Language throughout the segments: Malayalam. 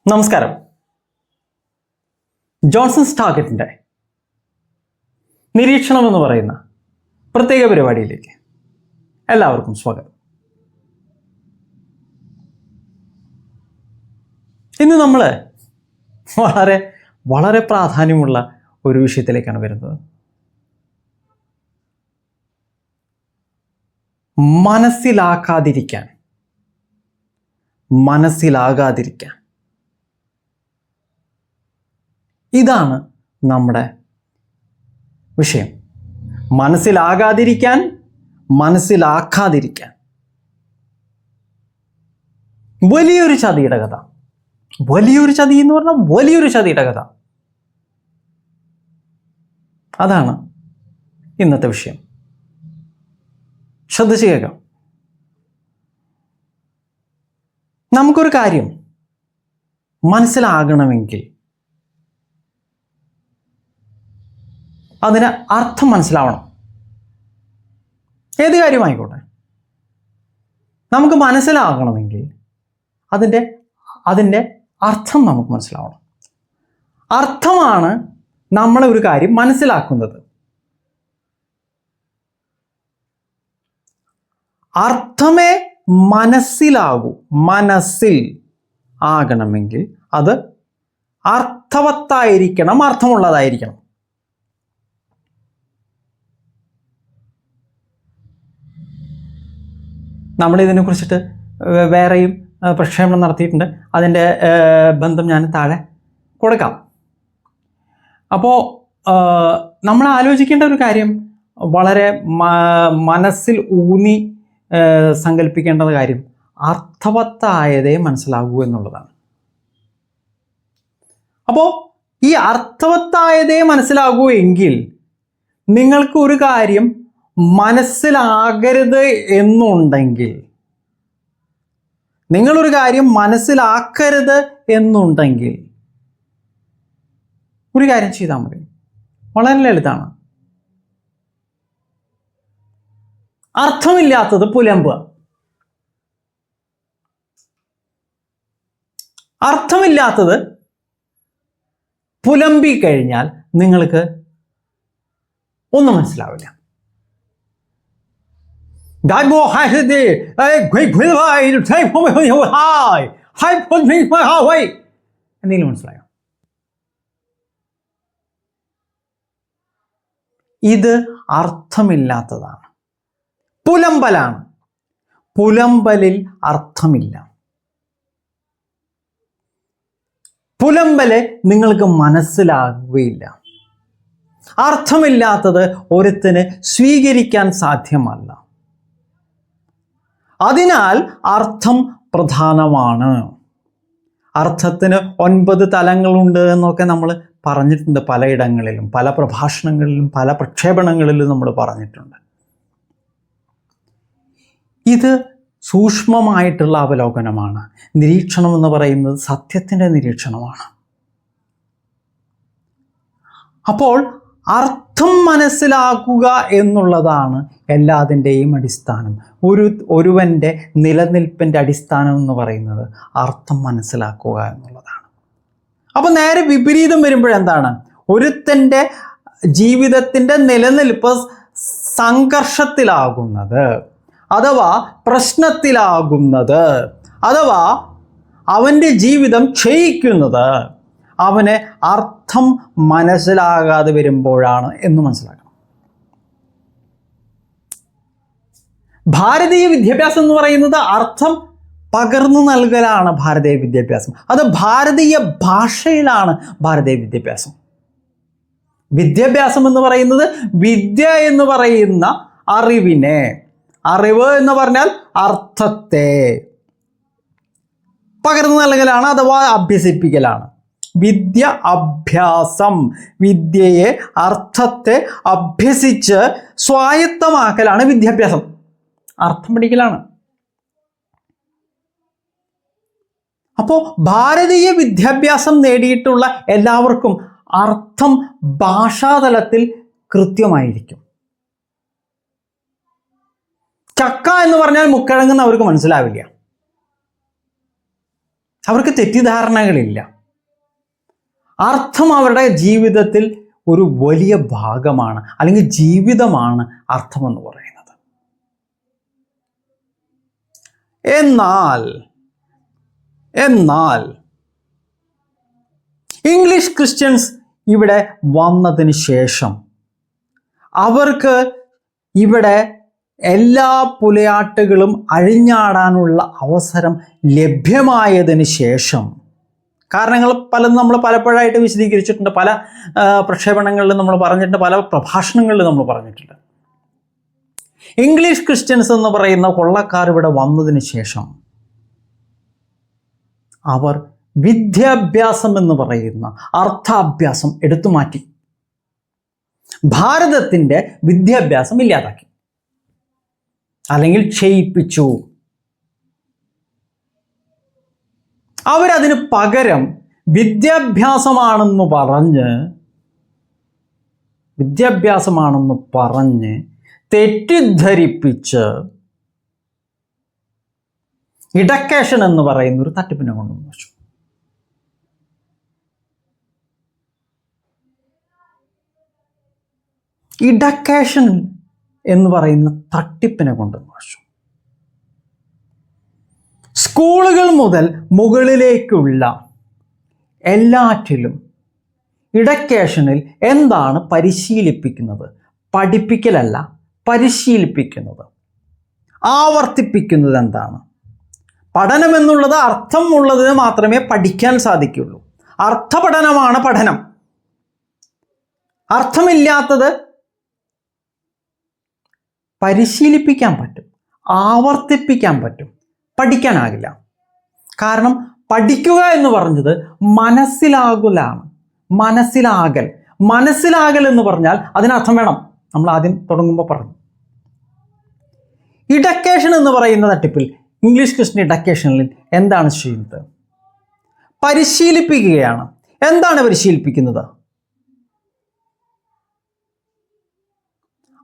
നമസ്കാരം. ജോൺസൺസ് ടാർഗറ്റിൻ്റെ നിരീക്ഷണം എന്ന് പറയുന്ന പ്രത്യേക പരിപാടിയിലേക്ക് എല്ലാവർക്കും സ്വാഗതം. ഇന്ന് നമ്മൾ വളരെ വളരെ പ്രാധാന്യമുള്ള ഒരു വിഷയത്തിലേക്കാണ് വരുന്നത്. മനസ്സിലാകാതിരിക്കാൻ ഇതാണ് നമ്മുടെ വിഷയം. മനസ്സിലാകാതിരിക്കാൻ, മനസ്സിലാക്കാതിരിക്കാൻ. വലിയൊരു ചതിയുടെ കഥ. വലിയൊരു ചതി എന്ന് പറഞ്ഞാൽ വലിയൊരു ചതിയുടെ കഥ. അതാണ് ഇന്നത്തെ വിഷയം. ശ്രദ്ധിച്ച് കേൾക്കാം. നമുക്കൊരു കാര്യം മനസ്സിലാകണമെങ്കിൽ അതിന് അർത്ഥം മനസ്സിലാവണം. ഏത് കാര്യമായിക്കോട്ടെ, നമുക്ക് മനസ്സിലാകണമെങ്കിൽ അതിൻ്റെ അർത്ഥം നമുക്ക് മനസ്സിലാവണം. അർത്ഥമാണ് നമ്മളെ ഒരു കാര്യം മനസ്സിലാക്കുന്നത്. അർത്ഥമേ മനസ്സിലാകൂ. മനസ്സിൽ ആകണമെങ്കിൽ അത് അർത്ഥവത്തായിരിക്കണം, അർത്ഥമുള്ളതായിരിക്കണം. നമ്മളിതിനെ കുറിച്ചിട്ട് വേറെയും പ്രക്ഷേപണം നടത്തിയിട്ടുണ്ട്. അതിൻ്റെ ബന്ധം ഞാൻ താഴെ കൊടുക്കാം. അപ്പോൾ നമ്മൾ ആലോചിക്കേണ്ട ഒരു കാര്യം, വളരെ മനസ്സിൽ ഊന്നി സങ്കല്പിക്കേണ്ട കാര്യം, അർത്ഥവത്തായതേ മനസ്സിലാകൂ എന്നുള്ളതാണ്. അപ്പോൾ ഈ അർത്ഥവത്തായതേ മനസ്സിലാകൂ എങ്കിൽ നിങ്ങൾക്ക് ഒരു കാര്യം മനസ്സിലാകരുത് എന്നുണ്ടെങ്കിൽ, നിങ്ങളൊരു കാര്യം മനസ്സിലാക്കരുത് എന്നുണ്ടെങ്കിൽ ഒരു കാര്യം ചെയ്താൽ മതി. വളരെ ലളിതമാണ്. അർത്ഥമില്ലാത്തത് പുലമ്പുക. അർത്ഥമില്ലാത്തത് പുലമ്പി കഴിഞ്ഞാൽ നിങ്ങൾക്ക് ഒന്നും മനസ്സിലാവില്ല. എന്തെങ്കിലും മനസ്സിലായോ? ഇത് അർത്ഥമില്ലാത്തതാണ്, പുലമ്പലാണ്. പുലമ്പലിൽ അർത്ഥമില്ല. പുലമ്പല് നിങ്ങൾക്ക് മനസ്സിലാകുകയില്ല. അർത്ഥമില്ലാത്തത് ഒരുത്തിന് സ്വീകരിക്കാൻ സാധ്യമല്ല. അതിനാൽ അർത്ഥം പ്രധാനമാണ്. അർത്ഥത്തിന് 9 തലങ്ങളുണ്ട് എന്നൊക്കെ നമ്മൾ പറഞ്ഞിട്ടുണ്ട്. പലയിടങ്ങളിലും, പല പ്രഭാഷണങ്ങളിലും, പല പ്രക്ഷേപണങ്ങളിലും നമ്മൾ പറഞ്ഞിട്ടുണ്ട്. ഇത് സൂക്ഷ്മമായിട്ടുള്ള അവലോകനമാണ്. നിരീക്ഷണം എന്ന് പറയുന്നത് സത്യത്തിൻ്റെ നിരീക്ഷണമാണ്. അപ്പോൾ അർത്ഥം മനസ്സിലാക്കുക എന്നുള്ളതാണ് എല്ലാതിൻ്റെയും അടിസ്ഥാനം. ഒരുവൻ്റെ നിലനിൽപ്പിൻ്റെ അടിസ്ഥാനം എന്ന് പറയുന്നത് അർത്ഥം മനസ്സിലാക്കുക എന്നുള്ളതാണ്. അപ്പോൾ നേരെ വിപരീതം വരുമ്പോഴെന്താണ്? ഒരുത്തൻ്റെ ജീവിതത്തിൻ്റെ നിലനിൽപ്പ് സംഘർഷത്തിലാകുന്നത്, അഥവാ പ്രശ്നത്തിലാകുന്നത്, അഥവാ അവൻ്റെ ജീവിതം ക്ഷയിക്കുന്നത് അവന് അർത്ഥം മനസ്സിലാകാതെ വരുമ്പോഴാണ് എന്ന് മനസ്സിലാക്കണം. ഭാരതീയ വിദ്യാഭ്യാസം എന്ന് പറയുന്നത് അർത്ഥം പകർന്നു നൽകലാണ്. ഭാരതീയ വിദ്യാഭ്യാസം അത് ഭാരതീയ ഭാഷയിലാണ്. ഭാരതീയ വിദ്യാഭ്യാസം എന്ന് പറയുന്നത് വിദ്യ എന്ന് പറയുന്ന അറിവിനെ, അറിവ് എന്ന് പറഞ്ഞാൽ അർത്ഥത്തെ പകർന്നു നൽകലാണ്, അഥവാ അഭ്യസിപ്പിക്കലാണ്. വിദ്യ അഭ്യാസം, വിദ്യയെ, അർത്ഥത്തെ അഭ്യസിച്ച് സ്വായത്തമാക്കലാണ് വിദ്യാഭ്യാസം. അർത്ഥം പഠിക്കലാണ്. അപ്പോൾ ഭാരതീയ വിദ്യാഭ്യാസം നേടിയിട്ടുള്ള എല്ലാവർക്കും അർത്ഥം ഭാഷാതലത്തിൽ കൃത്യമായിരിക്കും. ചക്ക എന്ന് പറഞ്ഞാൽ മുക്കിഴങ്ങെന്ന് അവർക്ക് മനസ്സിലാവില്ല. അവർക്ക് തെറ്റിദ്ധാരണകളില്ല. അർത്ഥം അവരുടെ ജീവിതത്തിൽ ഒരു വലിയ ഭാഗമാണ്, അല്ലെങ്കിൽ ജീവിതമാണ് അർത്ഥമെന്ന് പറയുന്നത്. എന്നാൽ ഇംഗ്ലീഷ് ക്രിസ്ത്യൻസ് ഇവിടെ വന്നതിന് ശേഷം അവർക്ക് ഇവിടെ എല്ലാ പുലയാട്ടുകളും അഴിഞ്ഞാടാനുള്ള അവസരം ലഭ്യമായതിന് ശേഷം, കാരണങ്ങൾ പലതും നമ്മൾ പലപ്പോഴായിട്ട് വിശദീകരിച്ചിട്ടുണ്ട്, പല പ്രക്ഷേപണങ്ങളിലും നമ്മൾ പറഞ്ഞിട്ടുണ്ട്, പല പ്രഭാഷണങ്ങളിലും നമ്മൾ പറഞ്ഞിട്ടുണ്ട്. ഇംഗ്ലീഷ് ക്രിസ്ത്യൻസ് എന്ന് പറയുന്ന കൊള്ളക്കാർ ഇവിടെ വന്നതിന് ശേഷം അവർ വിദ്യാഭ്യാസം എന്ന് പറയുന്ന അർത്ഥാഭ്യാസം എടുത്തു മാറ്റി. ഭാരതത്തിൻ്റെ വിദ്യാഭ്യാസം ഇല്ലാതാക്കി, അല്ലെങ്കിൽ ക്ഷയിപ്പിച്ചു. അവരതിന് പകരം വിദ്യാഭ്യാസമാണെന്ന് പറഞ്ഞ് തെറ്റിദ്ധരിപ്പിച്ച് ഇഡക്കേഷൻ എന്ന് പറയുന്ന ഒരു തട്ടിപ്പിനെ കൊണ്ടുവന്നു വെച്ചു. ഇഡക്കേഷൻ എന്ന് പറയുന്ന തട്ടിപ്പിനെ കൊണ്ടുവന്നു വെച്ചു. സ്കൂളുകൾ മുതൽ മുകളിലേക്കുള്ള എല്ലാറ്റിലും ഇഡക്കേഷനിൽ എന്താണ് പരിശീലിപ്പിക്കുന്നത്? പഠിപ്പിക്കലല്ല, പരിശീലിപ്പിക്കുന്നത്, ആവർത്തിപ്പിക്കുന്നത് എന്താണ്? പഠനം എന്നുള്ളത് അർത്ഥമുള്ളതിന് മാത്രമേ പഠിക്കാൻ സാധിക്കുള്ളൂ. അർത്ഥപഠനമാണ് പഠനം. അർത്ഥമില്ലാത്തത് പരിശീലിപ്പിക്കാൻ പറ്റും, ആവർത്തിപ്പിക്കാൻ പറ്റും, പഠിക്കാനാകില്ല. കാരണം പഠിക്കുക എന്ന് പറഞ്ഞത് മനസ്സിലാകലാണ്. മനസ്സിലാകൽ എന്ന് പറഞ്ഞാൽ അതിനർത്ഥം വേണം. നമ്മൾ ആദ്യം തുടങ്ങുമ്പോൾ പറഞ്ഞു. ഇഡക്കേഷൻ എന്ന് പറയുന്ന തട്ടിപ്പിൽ ഇംഗ്ലീഷ് ക്രിസ്ത്യൻ ഇഡക്കേഷനിൽ എന്താണ് ചെയ്യുന്നത്? പരിശീലിപ്പിക്കുകയാണ്. എന്താണ് പരിശീലിപ്പിക്കുന്നത്?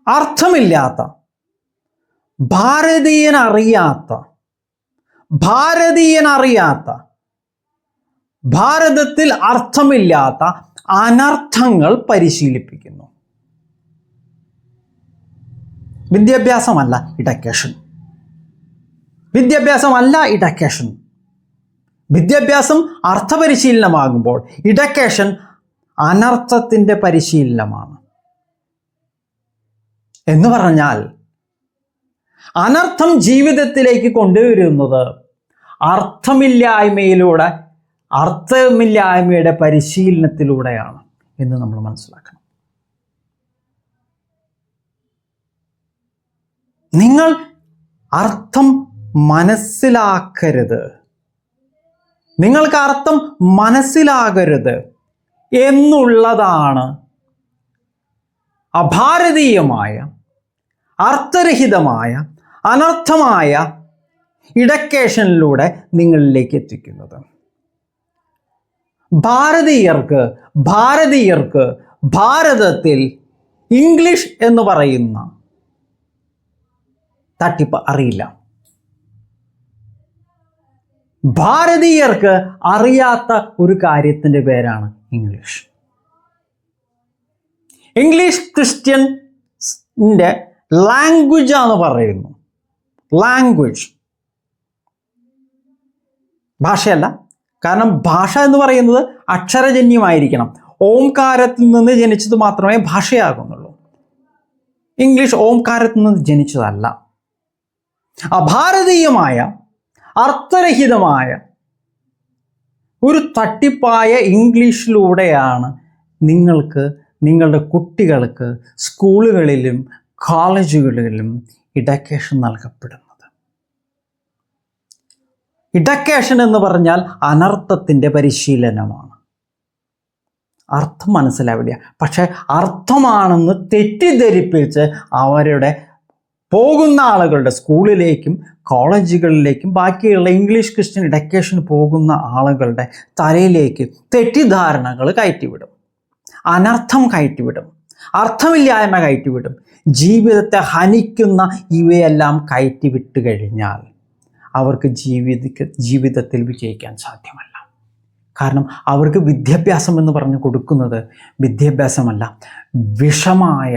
അർത്ഥമില്ലാത്ത, ഭാരതീയനറിയാത്ത, ഭാരതത്തിൽ അർത്ഥമില്ലാത്ത അനർത്ഥങ്ങൾ പരിശീലിപ്പിക്കുന്നു. വിദ്യാഭ്യാസമല്ല ഇഡക്കേഷൻ. വിദ്യാഭ്യാസം അർത്ഥപരിശീലനമാകുമ്പോൾ ഇഡക്കേഷൻ അനർത്ഥത്തിൻ്റെ പരിശീലനമാണ്. എന്ന് പറഞ്ഞാൽ അനർത്ഥം ജീവിതത്തിലേക്ക് കൊണ്ടുവരുന്നത് അർത്ഥമില്ലായ്മയുടെ പരിശീലനത്തിലൂടെയാണ് എന്ന് നമ്മൾ മനസ്സിലാക്കണം. നിങ്ങൾ അർത്ഥം മനസ്സിലാക്കരുത്, നിങ്ങൾക്ക് അർത്ഥം മനസ്സിലാകരുത് എന്നുള്ളതാണ് അഭാരതീയമായ, അർത്ഥരഹിതമായ, അനർത്ഥമായ ഇഡക്കേഷനിലൂടെ നിങ്ങളിലേക്ക് എത്തിക്കുന്നത്. ഭാരതീയർക്ക് ഭാരതത്തിൽ ഇംഗ്ലീഷ് എന്ന് പറയുന്ന തട്ടിപ്പ് അറിയില്ല. ഭാരതീയർക്ക് അറിയാത്ത ഒരു കാര്യത്തിൻ്റെ പേരാണ് ഇംഗ്ലീഷ്. ഇംഗ്ലീഷ് ക്രിസ്ത്യൻ്റെ ലാംഗ്വേജ് എന്ന് പറയുന്നു. ലാംഗ്വേജ്, ഭാഷയല്ല. കാരണം ഭാഷ എന്ന് പറയുന്നത് അക്ഷരജന്യമായിരിക്കണം. ഓംകാരത്തിൽ നിന്ന് ജനിച്ചത് മാത്രമേ ഭാഷയാകുന്നുള്ളൂ. ഇംഗ്ലീഷ് ഓംകാരത്തിൽ നിന്ന് ജനിച്ചതല്ല. അഭാരതീയമായ, അർത്ഥരഹിതമായ ഒരു തട്ടിപ്പായ ഇംഗ്ലീഷിലൂടെയാണ് നിങ്ങളുടെ കുട്ടികൾക്ക് സ്കൂളുകളിലും കോളേജുകളിലും ഇഡക്കേഷൻ നൽകപ്പെടുന്നത്. ഇഡക്കേഷൻ എന്ന് പറഞ്ഞാൽ അനർത്ഥത്തിൻ്റെ പരിശീലനമാണ്. അർത്ഥം മനസ്സിലാവില്ല, പക്ഷെ അർത്ഥമാണെന്ന് തെറ്റിദ്ധരിപ്പിച്ച് അവരുടെ പോകുന്ന ആളുകളുടെ സ്കൂളിലേക്കും കോളേജുകളിലേക്കും ബാക്കിയുള്ള ഇംഗ്ലീഷ് ക്രിസ്ത്യൻ ഇഡക്കേഷൻ പോകുന്ന ആളുകളുടെ തലയിലേക്ക് തെറ്റിദ്ധാരണകൾ കയറ്റിവിടും, അനർത്ഥം കയറ്റിവിടും, അർത്ഥമില്ലായ്മ കയറ്റിവിടും. ജീവിതത്തെ ഹനിക്കുന്ന ഇവയെല്ലാം കയറ്റിവിട്ട് കഴിഞ്ഞാൽ അവർക്ക് ജീവിതത്തിൽ വിജയിക്കാൻ സാധ്യമല്ല. കാരണം അവർക്ക് വിദ്യാഭ്യാസം എന്ന് പറഞ്ഞു കൊടുക്കുന്നത് വിദ്യാഭ്യാസമല്ല, വിഷമായ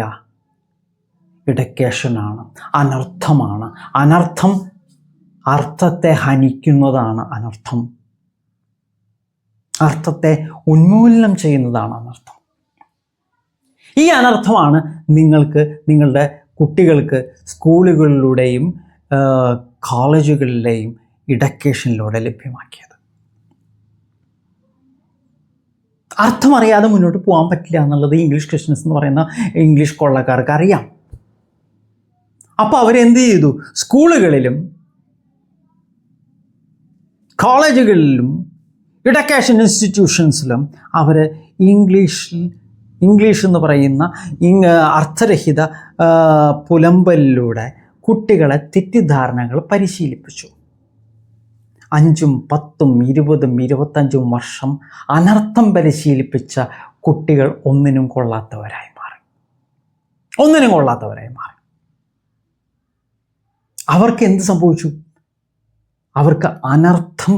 എഡ്യൂക്കേഷനാണ്, അനർത്ഥമാണ്. അനർത്ഥം അർത്ഥത്തെ ഹനിക്കുന്നതാണ് അനർത്ഥം. അർത്ഥത്തെ ഉന്മൂലനം ചെയ്യുന്നതാണ് അനർത്ഥം. ഈ അനർത്ഥമാണ് നിങ്ങളുടെ കുട്ടികൾക്ക് സ്കൂളുകളിലൂടെയും കോളേജുകളിലെയും എഡ്യൂക്കേഷനിലൂടെ ലഭ്യമാക്കിയത്. അർത്ഥമറിയാതെ മുന്നോട്ട് പോകാൻ പറ്റില്ല എന്നുള്ളത് ഇംഗ്ലീഷ് ക്രിസ്ത്യൻസ് എന്ന് പറയുന്ന ഇംഗ്ലീഷ് കൊള്ളക്കാർക്ക് അറിയാം. അപ്പോൾ അവരെന്ത് ചെയ്തു? സ്കൂളുകളിലും കോളേജുകളിലും എഡ്യൂക്കേഷൻ ഇൻസ്റ്റിറ്റ്യൂഷൻസിലും അവർ ഇംഗ്ലീഷ് എന്ന് പറയുന്ന അർത്ഥരഹിത പുലമ്പലിലൂടെ കുട്ടികളെ തെറ്റിദ്ധാരണകൾ പരിശീലിപ്പിച്ചു. 5, 10, 20, 25 വർഷം അനർത്ഥം പരിശീലിപ്പിച്ച കുട്ടികൾ ഒന്നിനും കൊള്ളാത്തവരായി മാറി. അവർക്ക് എന്ത് സംഭവിച്ചു? അവർക്ക് അനർത്ഥം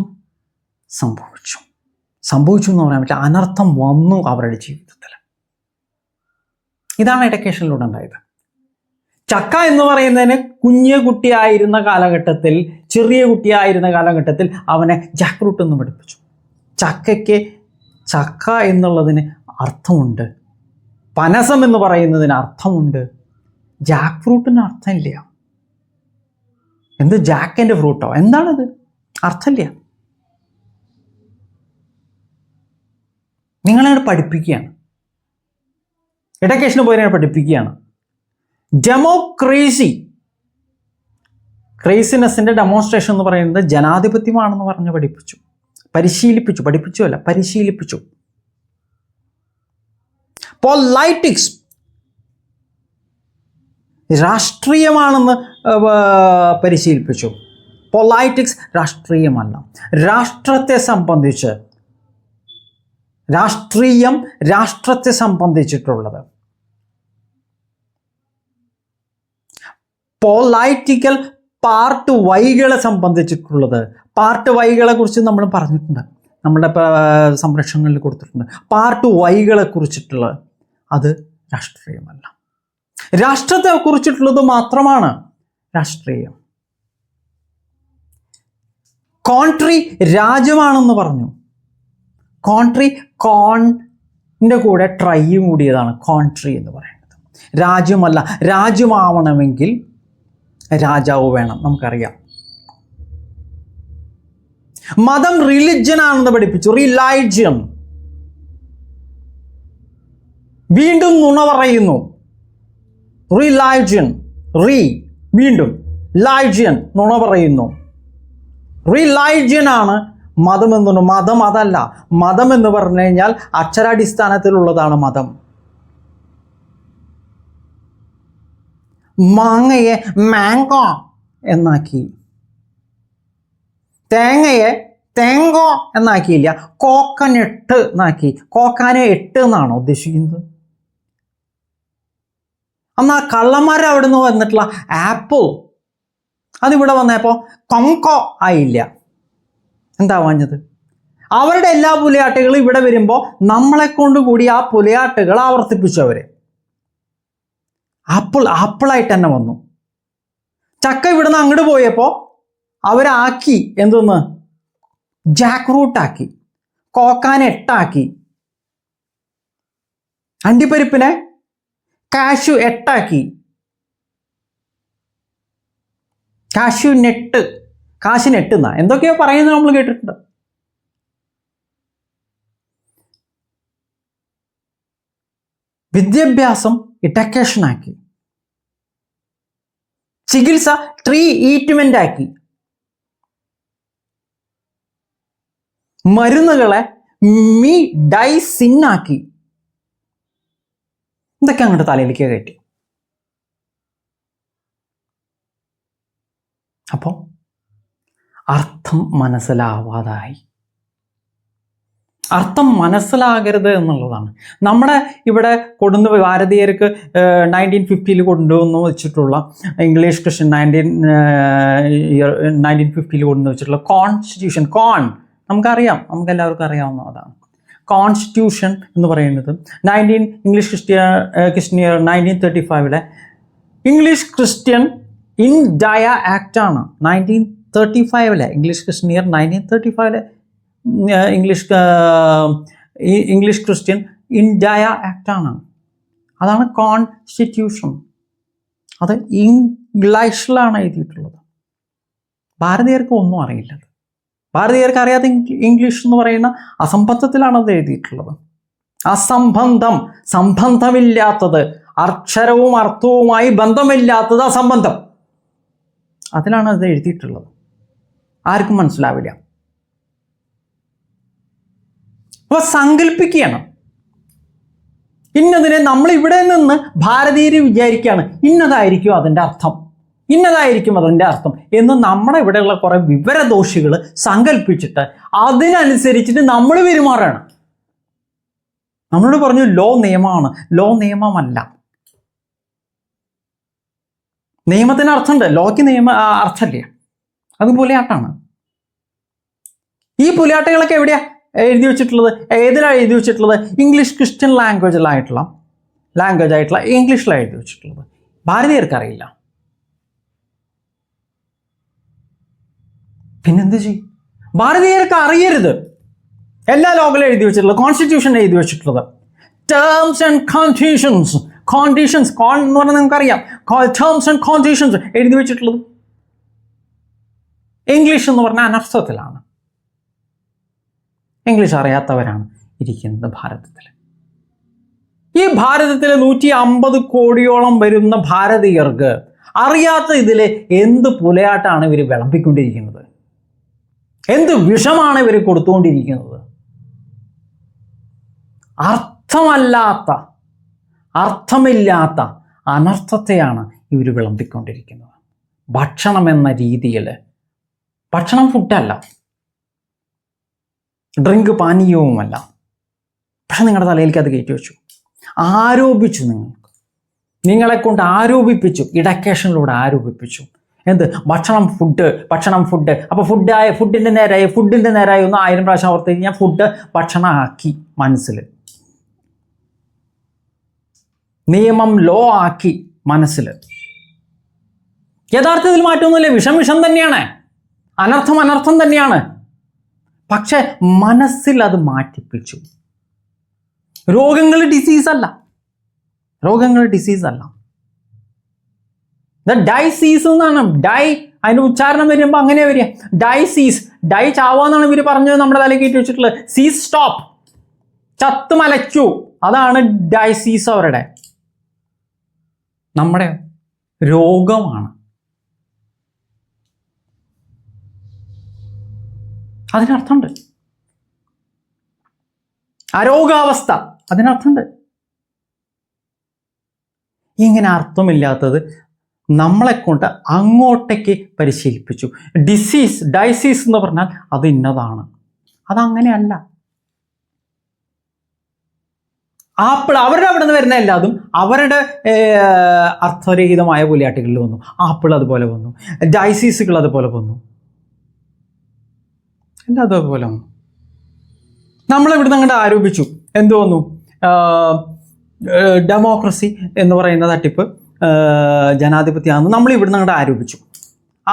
സംഭവിച്ചു എന്ന് പറയാൻ പറ്റില്ല. അനർത്ഥം വന്നു അവരുടെ ജീവിതത്തിൽ. ഇതാണ് എഡ്യൂക്കേഷനിലൂടെ ഉണ്ടായത്. ചക്ക എന്ന് പറയുന്നതിന് ചെറിയ കുട്ടിയായിരുന്ന കാലഘട്ടത്തിൽ അവനെ ജാക്ക് ഫ്രൂട്ട് എന്ന് പഠിപ്പിച്ചു. ചക്ക എന്നുള്ളതിന് അർത്ഥമുണ്ട്, പനസം എന്ന് പറയുന്നതിന് അർത്ഥമുണ്ട്, ജാക്ക് ഫ്രൂട്ടിന് അർത്ഥമില്ല. എന്ത് ജാക്കിൻ്റെ ഫ്രൂട്ടോ? എന്താണത്? അർത്ഥമില്ല. നിങ്ങളെ പഠിപ്പിക്കുകയാണ്, എഡ്യൂക്കേഷന് പോയി പഠിപ്പിക്കുകയാണ്. ക്രേസിനെസ്സിൻ്റെ ഡെമോൺസ്ട്രേഷൻ എന്ന് പറയുന്നത് ജനാധിപത്യമാണെന്ന് പറഞ്ഞ് പരിശീലിപ്പിച്ചു. പൊളൈറ്റിക്സ് രാഷ്ട്രീയമാണെന്ന് പരിശീലിപ്പിച്ചു. പൊളൈറ്റിക്സ് രാഷ്ട്രീയമല്ല. രാഷ്ട്രത്തെ സംബന്ധിച്ചിട്ടുള്ളത്. പൊളൈറ്റിക്കൽ പാർട്ട് വൈകളെ സംബന്ധിച്ചിട്ടുള്ളത്. പാർട്ട് വൈകളെ കുറിച്ച് നമ്മൾ പറഞ്ഞിട്ടുണ്ട്, നമ്മുടെ സംരക്ഷണങ്ങളിൽ കൊടുത്തിട്ടുണ്ട്. പാർട്ട് വൈകളെ കുറിച്ചിട്ടുള്ളത് അത് രാഷ്ട്രീയമല്ല. രാഷ്ട്രത്തെ കുറിച്ചിട്ടുള്ളത് മാത്രമാണ് രാഷ്ട്രീയം. കോൺട്രി രാജ്യമാണെന്ന് പറഞ്ഞു. കോണിൻ്റെ കൂടെ ട്രൈയും കൂടിയതാണ് കോൺട്രി എന്ന് പറയുന്നത്. രാജ്യമല്ല. രാജ്യമാവണമെങ്കിൽ രാജാവ് വേണം, നമുക്കറിയാം. മതം റിലിജ്യൻ ആണെന്ന് പഠിപ്പിച്ചു. റിലൈജിയൻ. വീണ്ടും നുണ പറയുന്നു. റിലൈജിയൻ. വീണ്ടും ലൈജിയൻ. നുണ പറയുന്നു. റിലൈജിയൻ ആണ് മതം എന്നു. മതം അതല്ല. മതം എന്ന് പറഞ്ഞു കഴിഞ്ഞാൽ അക്ഷരാടിസ്ഥാനത്തിലുള്ളതാണ് മതം. മാങ്ങയെ മാങ്കോ എന്നാക്കി, തേങ്ങയെ തേങ്കോ എന്നാക്കിയില്ല, കോക്കനട്ട് എന്നാക്കി. കോക്കാനെ 8 എന്നാണോ ഉദ്ദേശിക്കുന്നത്? എന്നാൽ കള്ളന്മാർ അവിടെ നിന്ന് വന്നിട്ടുള്ള ആപ്പിൾ അതിവിടെ വന്നപ്പോൾ കൊങ്കോ ആയില്ല. എന്താ വാഞ്ഞത്? അവരുടെ എല്ലാ പുലയാട്ടുകളും ഇവിടെ വരുമ്പോൾ നമ്മളെ കൊണ്ട് കൂടി ആ പുലയാട്ടുകൾ ആവർത്തിപ്പിച്ചു. അവര് ആപ്പിളായിട്ട് തന്നെ വന്നു. ചക്ക ഇവിടുന്ന് അങ്ങോട്ട് പോയപ്പോൾ അവരാക്കി എന്തൊന്ന് ജാക്ക് ഫ്രൂട്ടാക്കി, കോക്കാനെ 8 ആക്കി, അണ്ടിപ്പരിപ്പിനെ കാഷ്യൂ 8 ആക്കി, കാശിനെട്ട് എന്നാ എന്തൊക്കെയോ പറയുന്നത് നമ്മൾ കേട്ടിട്ടുണ്ട്. വിദ്യാഭ്യാസം എഡ്യൂക്കേഷനാക്കി, ചികിത്സ ട്രീറ്റ്മെന്റ് ആക്കി, മരുന്നുകളെ മെഡിസിനാക്കി. ഇതൊക്കെ അങ്ങോട്ട് തലയിലേക്ക് കയറ്റി. അപ്പോൾ അർത്ഥം മനസ്സിലാവാതായി. അർത്ഥം മനസ്സിലാകരുത് എന്നുള്ളതാണ്. നമ്മുടെ ഇവിടെ ഭാരതീയർക്ക് 1950 കൊണ്ടുവന്ന് വെച്ചിട്ടുള്ള ഇംഗ്ലീഷ് ക്രിസ്ത്യൻ 1950 കൊണ്ടുവന്ന് വെച്ചിട്ടുള്ള കോൺസ്റ്റിറ്റ്യൂഷൻ, നമുക്കറിയാം, നമുക്കെല്ലാവർക്കും അറിയാവുന്നതാണ്. കോൺസ്റ്റിറ്റ്യൂഷൻ എന്ന് പറയുന്നത് English Christian year 1935 English Christian India ആക്റ്റാണ്. 1935 English Christian year 1935 English Christian India ആക്റ്റാണ്. അതാണ് കോൺസ്റ്റിറ്റ്യൂഷൻ. അത് ഇംഗ്ലീഷിലാണ് എഴുതിയിട്ടുള്ളത്. ഭാരതീയർക്ക് ഒന്നും അറിയില്ല. ഭാരതീയർക്ക് അറിയാത്ത ഇംഗ്ലീഷ് എന്ന് പറയുന്ന അസംബന്ധത്തിലാണ് അത് എഴുതിയിട്ടുള്ളത്. സംബന്ധമില്ലാത്തത്, അക്ഷരവും അർത്ഥവുമായി ബന്ധമില്ലാത്തത് അസംബന്ധം, അതിലാണ് അത് എഴുതിയിട്ടുള്ളത്. ആർക്കും മനസ്സിലാവില്ല. അപ്പോൾ സങ്കല്പിക്കുകയാണ്. ഇന്നതിനെ നമ്മൾ ഇവിടെ നിന്ന് ഭാരതീയർ വിചാരിക്കുകയാണ് ഇന്നതായിരിക്കും അതിൻ്റെ അർത്ഥം എന്ന് നമ്മുടെ ഇവിടെയുള്ള കുറേ വിവരദോഷികൾ സങ്കല്പിച്ചിട്ട് അതിനനുസരിച്ചിട്ട് നമ്മൾ പെരുമാറുകയാണ്. നമ്മളോട് പറഞ്ഞു ലോ നിയമമാണ്. ലോ നിയമമല്ല. നിയമത്തിന് അർത്ഥമുണ്ട്, ലോയ്ക്ക് അർത്ഥമില്ല. അത് പുലിയാട്ടാണ്. ഈ പുലിയാട്ടകളൊക്കെ എവിടെയാ എഴുതി വെച്ചിട്ടുള്ളത്? ഏതിലാണ് എഴുതി വെച്ചിട്ടുള്ളത്? ഇംഗ്ലീഷ് ക്രിസ്ത്യൻ ലാംഗ്വേജ് ആയിട്ടുള്ള ഇംഗ്ലീഷിലാണ് എഴുതി വെച്ചിട്ടുള്ളത്. ഭാരതീയർക്ക് അറിയില്ല. പിന്നെന്ത് ചെയ്യും? ഭാരതീയർക്ക് അറിയരുത്. എല്ലാ ലോകളും എഴുതി വെച്ചിട്ടുള്ളത്, കോൺസ്റ്റിറ്റ്യൂഷൻ എഴുതി വെച്ചിട്ടുള്ളത് ടേംസ് ആൻഡ് കണ്ടീഷൻസ് എന്ന് പറഞ്ഞാൽ നമുക്കറിയാം. ടേംസ് ആൻഡ് കണ്ടീഷൻസ് എഴുതി വെച്ചിട്ടുള്ളത് ഇംഗ്ലീഷ് എന്ന് പറഞ്ഞാൽ അനർത്ഥത്തിലാണ്. ഇംഗ്ലീഷ് അറിയാത്തവരാണ് ഇരിക്കുന്നത് ഭാരതത്തിൽ. ഈ ഭാരതത്തിൽ 150 കോടിയോളം വരുന്ന ഭാരതീയർക്ക് അറിയാത്ത ഇതിൽ എന്ത് പുലയാട്ടാണ് ഇവർ വിളമ്പിക്കൊണ്ടിരിക്കുന്നത്? എന്ത് വിഷമാണ് ഇവർ കൊടുത്തുകൊണ്ടിരിക്കുന്നത്? അർത്ഥമില്ലാത്ത അനർത്ഥത്തെയാണ് ഇവർ വിളമ്പിക്കൊണ്ടിരിക്കുന്നത്. ഭക്ഷണം എന്ന രീതിയിൽ, ഭക്ഷണം ഫുഡല്ല, ഡ്രിങ്ക് പാനീയവുമല്ല. പക്ഷെ നിങ്ങളുടെ തലയിലേക്ക് അത് കയറ്റി വെച്ചു, ആരോപിച്ചു. നിങ്ങളെ കൊണ്ട് ആരോപിപ്പിച്ചു, ഇഡക്കേഷനിലൂടെ ആരോപിപ്പിച്ചു. എന്ത്? ഭക്ഷണം ഫുഡ്. അപ്പോൾ ഫുഡിൻ്റെ നേരായി ഒന്ന് 1000 പ്രാവശ്യം ഓർത്തേക്ക് ഞാൻ ഫുഡ് ഭക്ഷണമാക്കി മനസ്സിൽ, നിയമം ലോ ആക്കി മനസ്സിൽ. യഥാർത്ഥത്തിൽ മാറ്റമൊന്നുമില്ല. വിഷം തന്നെയാണ്, അനർത്ഥം തന്നെയാണ്. പക്ഷെ മനസ്സിൽ അത് മാറ്റിപ്പിച്ചു. രോഗങ്ങൾ ഡിസീസ് അല്ല. ഡൈസീസ് എന്നാണ്. അതിൻ്റെ ഉച്ചാരണം വരുമ്പോൾ അങ്ങനെ വരിക. ഡൈ ചാവാന്നാണ് ഇവർ പറഞ്ഞത്, നമ്മുടെ തലയിൽ കയറ്റി വെച്ചിട്ടുള്ളത്. സീസ് സ്റ്റോപ്പ്, ചത്ത് മലച്ചു, അതാണ് ഡൈസീസ്. അവരുടെ നമ്മുടെ രോഗമാണ്. അതിനർത്ഥമുണ്ട്. അരോഗാവസ്ഥ, അതിനർത്ഥമുണ്ട്. ഇങ്ങനെ അർത്ഥമില്ലാത്തത് നമ്മളെ കൊണ്ട് അങ്ങോട്ടേക്ക് പരിശീലിപ്പിച്ചു. ഡൈസീസ് എന്ന് പറഞ്ഞാൽ അത് ഇന്നതാണ്. അതങ്ങനെയല്ല. ആപ്പിൾ അവരുടെ അവിടെ നിന്ന് വരുന്ന എല്ലാതും അവരുടെ അർത്ഥരഹിതമായ പുലിയാട്ടുകളിൽ വന്നു. ആപ്പിൾ അതുപോലെ വന്നു, ഡൈസീസുകൾ അതുപോലെ വന്നു, എല്ലാം അതുപോലെ വന്നു. നമ്മളിവിടുന്ന് അങ്ങോട്ട് ആരോപിച്ചു. എന്തു വന്നു? ഡെമോക്രസി എന്ന് പറയുന്ന തട്ടിപ്പ്, ജനാധിപത്യമാണെന്ന് നമ്മൾ ഇവിടുന്ന് അങ്ങോട്ട് ആരോപിച്ചു.